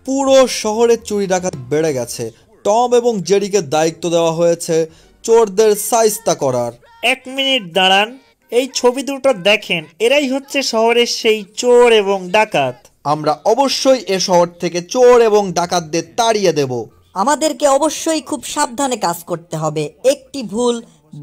পুরো শহরে চুরি ডাকাতি বেড়ে গেছে। টম এবং জেরিকে দায়িত্ব দেওয়া হয়েছে চোরদের শায়েস্তা করার। 1 মিনিট দাঁড়ান, এই ছবি দুটো দেখেন, এরাই হচ্ছে শহরের সেই চোর এবং ডাকাত। আমরা অবশ্যই এ শহর থেকে চোর এবং ডাকাতদের তাড়িয়ে দেব। আমাদেরকে অবশ্যই খুব সাবধানে কাজ করতে হবে, একটি ভুল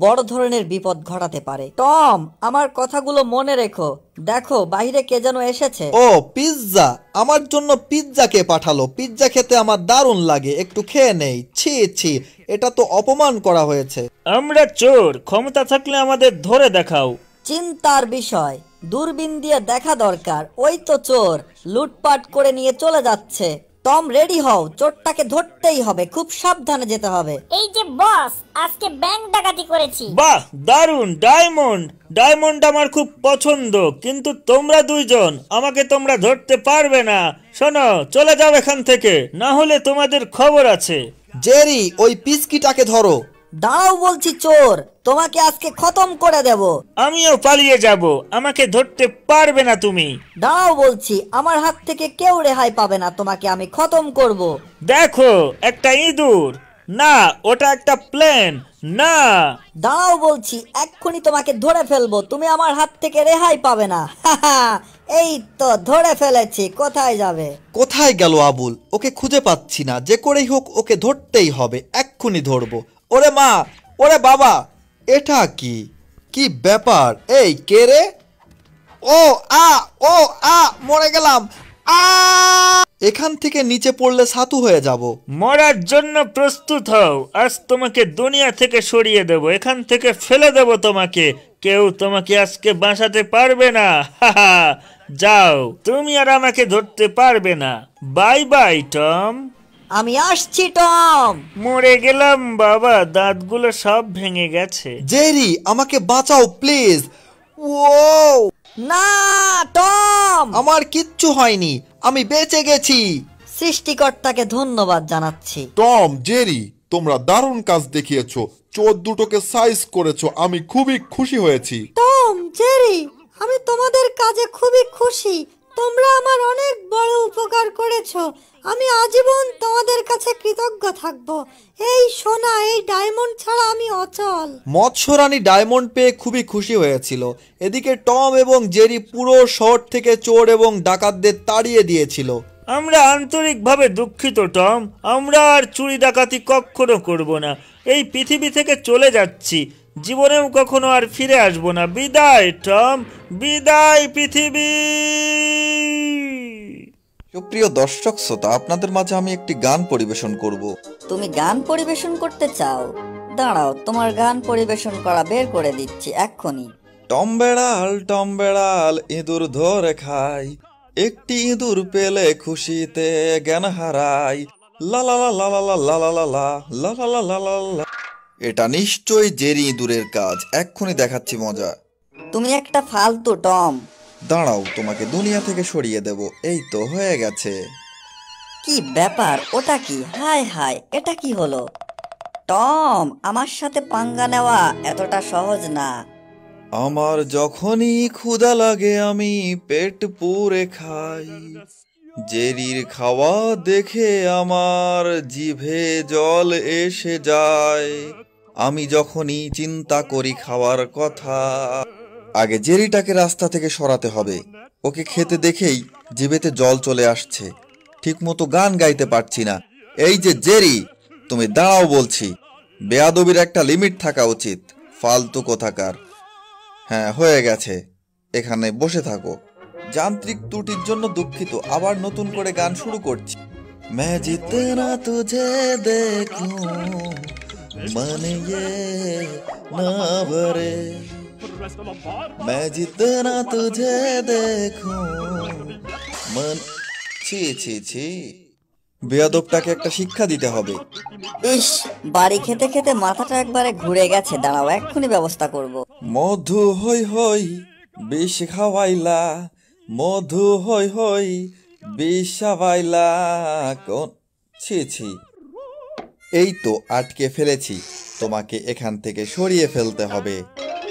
বড় ধরনের বিপদ ঘটাতে পারে। টম, আমার কথাগুলো মনে রেখো। দেখো বাইরে কে যেন এসেছে। ও পিৎজা, আমার জন্য পিৎজা কে পাঠালো? পিৎজা খেতে আমার দারুণ লাগে, একটু খেয়ে নেই। ছি ছি, এটা তো অপমান করা হয়েছে। আমরা চোর, ক্ষমতা থাকলে আমাদের ধরে দেখাও। চিন্তার বিষয়, দূরবীন দিয়ে দেখা দরকার। ওই তো চোর লুটপাট করে নিয়ে চলে যাচ্ছে। টম রেডি হও, চোরটাকে ধরতেই হবে, খুব সাবধানে যেতে হবে। এই যে বস, আজকে ব্যাংক ডাকাতি করেছি। বাহ, দারুণ! ডায়মন্ড, ডায়মন্ড আমার খুব পছন্দ, কিন্তু তোমরা দুইজন আমাকে তোমরা ধরতে পারবে না। শোনো, চলে যাও এখান থেকে, না হলে তোমাদের খবর আছে। জেরি, ওই পিস্কিটাকে ধরো। দাঁড়াও বলছি চোর, তোমাকে আজকে খতম করে দেব। আমিও পালিয়ে যাব, আমাকে ধরতে পারবে না তুমি। দাঁড়াও বলছি, আমার হাত থেকে কেউ রেহাই পাবে না, তোমাকে আমি খতম করব। দেখো, একটা ইঁদুর। না, ওটা একটা প্লেন। না, দাঁড়াও বলছি, এক্ষুনি তোমাকে ধরে ফেলবো, তুমি আমার হাত থেকে রেহাই পাবে না। এই তো ধরে ফেলেছি, কোথায় যাবে? কোথায় গেল আবুল? ওকে খুঁজে পাচ্ছি না, যে করেই হোক ওকে ধরতেই হবে, এক্ষুনি ধরবো। ওরে মা, ওরে বাবা, এটা কি কি ব্যাপার? এই কে রে? ও আ, ও আ, মরে গেলাম। আ, এখান থেকে নিচে পড়লে সাতু হয়ে যাব। মরার জন্য প্রস্তুত হও, আজ তোমাকে দুনিয়া থেকে সরিয়ে দেব, এখান থেকে ফেলে দেব তোমাকে। কেউ তোমাকে আজকে বাঁচাতে পারবে না। যাও, তুমি আর আমাকে ধরতে পারবে না। Bye bye Tom. আমি আসছি টম। মরে গেলাম বাবা, দাঁতগুলো সব ভেঙে গেছে। জেরি, আমাকে বাঁচাও প্লিজ। ও না টম, আমার কিচ্ছু হয়নি, আমি বেঁচে গেছি। সৃষ্টিকর্তাকে ধন্যবাদ জানাচ্ছি। টম, জেরি, তোমরা দারুণ কাজ দেখিয়েছো, চোর দুটোকে সাইজ করেছো, আমি খুবই খুশি হয়েছি। টম, জেরি, আমি তোমাদের কাজে খুবই খুশি। তোমরা আমার অনেক বড় উপকার করেছো, আমি আজীবন তোমাদের কাছে কৃতজ্ঞ থাকব। এই সোনা, এই ডায়মন্ড ছাড়া আমি অচল। মৎস্যরানী ডায়মন্ড পেয়ে খুবই খুশি হয়েছিল। এদিকে টম এবং জেরি পুরো শহর থেকে চোর এবং ডাকাতদের তাড়িয়ে দিয়েছিল। আমরা আন্তরিকভাবে দুঃখিত টম, আমরা আর চুরি ডাকাতি কখনো করব না। এই পৃথিবী থেকে চলে যাচ্ছি, জীবনেও কখনো আর ফিরে আসবো না। বিদায় টম, বিদায় পৃথিবী। সুপ্রিয় দর্শক শ্রোতা, আপনাদের মাঝে আমি একটি গান পরিবেশন করব। তুমি গান পরিবেশন করতে চাও? দাঁড়াও, তোমার গান পরিবেশন করা বের করে দিচ্ছি এক্ষুনি। টম বেড়াল ইঁদুর ধরে খায়, একটি ইঁদুর পেলে খুশিতে জ্ঞান হারায়। লা লা লা লা লা লা লা লা লা লা লা লা লা লা লা। এটা নিশ্চয়ই জেরি ইঁদুরের কাজ, এক্ষুনি দেখাচ্ছি মজা। তুমি একটা ফালতু টম। দাঁড়াও, তোমাকে দুনিয়া থেকে সরিয়ে দেব। এই তো হয়ে গেছে। কি ব্যাপার, ওটা কি? হায় হায়, এটা কি হলো? টম, আমার সাথে পাঙ্গা নেওয়া এতটা সহজ না। আমার যখনই ক্ষুধা লাগে আমি পেট পুরে খাই, জেরির খাওয়া দেখে আমার জিভে জল এসে যায়। আমি যখনই চিন্তা করি খাওয়ার কথা, আগে জেরিটাকে রাস্তা থেকে সরাতে হবে। ওকে খেতে দেখেই জিভেতে জল চলে আসছে, ঠিকমতো গান গাইতে পারছি না। এই যে জেরি, তুমি দাঁড়াও বলছি, বেয়াদবির একটা লিমিট থাকা উচিত। ফালতু কোথাকার। হ্যাঁ, হয়ে গেছে, এখানে বসে থাকো। যান্ত্রিক ত্রুটির জন্য দুঃখিত, আবার নতুন করে গান শুরু করছি। मैं जितना तुझे देखूं मन ये ना भरे, मैं जितना तुझे देखूं मन। ছি ছি ছি, বেয়াদবটাকে একটা শিক্ষা দিতে হবে। ইস, বাড়ি খেতে খেতে মাথাটা একবারে ঘুরে গেছে। দাঁড়াও, এক্ষুনি ব্যবস্থা করব। মধু হই হই বিষ খাওয়াইলা, মধু হই হই বিষ খাওয়াইলা কোন। ছি ছি, এই তো আটকে ফেলেছি, তোমাকে এখান থেকে সরিয়ে ফেলতে হবে।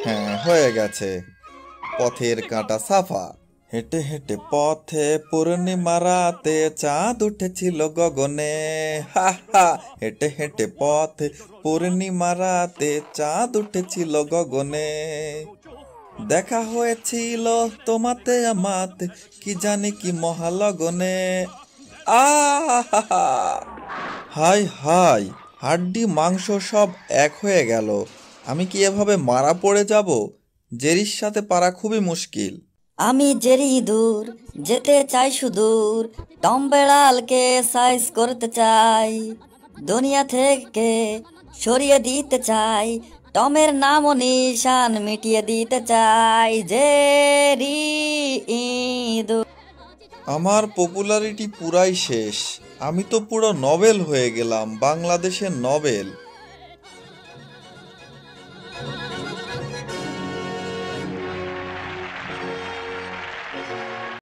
হ্যাঁ, হয়ে গেছে, পথের কাঁটা সাফা। হেঁটে হেঁটে পথে পূর্ণিমা রাতে চাঁদ উঠেছিল গগনে, হা হা। হেঁটে হেঁটে পথে পূর্ণিমা রাতে চাঁদ উঠেছিল গগনে, দেখা হয়েছিল তোমাতে আমাতে কি জানি কি মহালগনে। আহা! হাই হাই, হাড্ডি মাংস সব এক হয়ে গেল। আমি কি এভাবে মারা পড়ে যাব? জেরির সাথে পারা খুবই মুশকিল। আমি জেরি দূর যেতে চাই সুদূর, টম বেড়ালকে সাইজ করতে চাই, দুনিয়া থেকে সরিয়ে দিতে চাই, টমের নাম ও নিশান মিটিয়ে দিতে চাই, জেরি ইঁদুর। আমার পপুলারিটি পুরাই শেষ। আমি তো পুরো নবেল হয়ে গেলাম, বাংলাদেশের নবেল।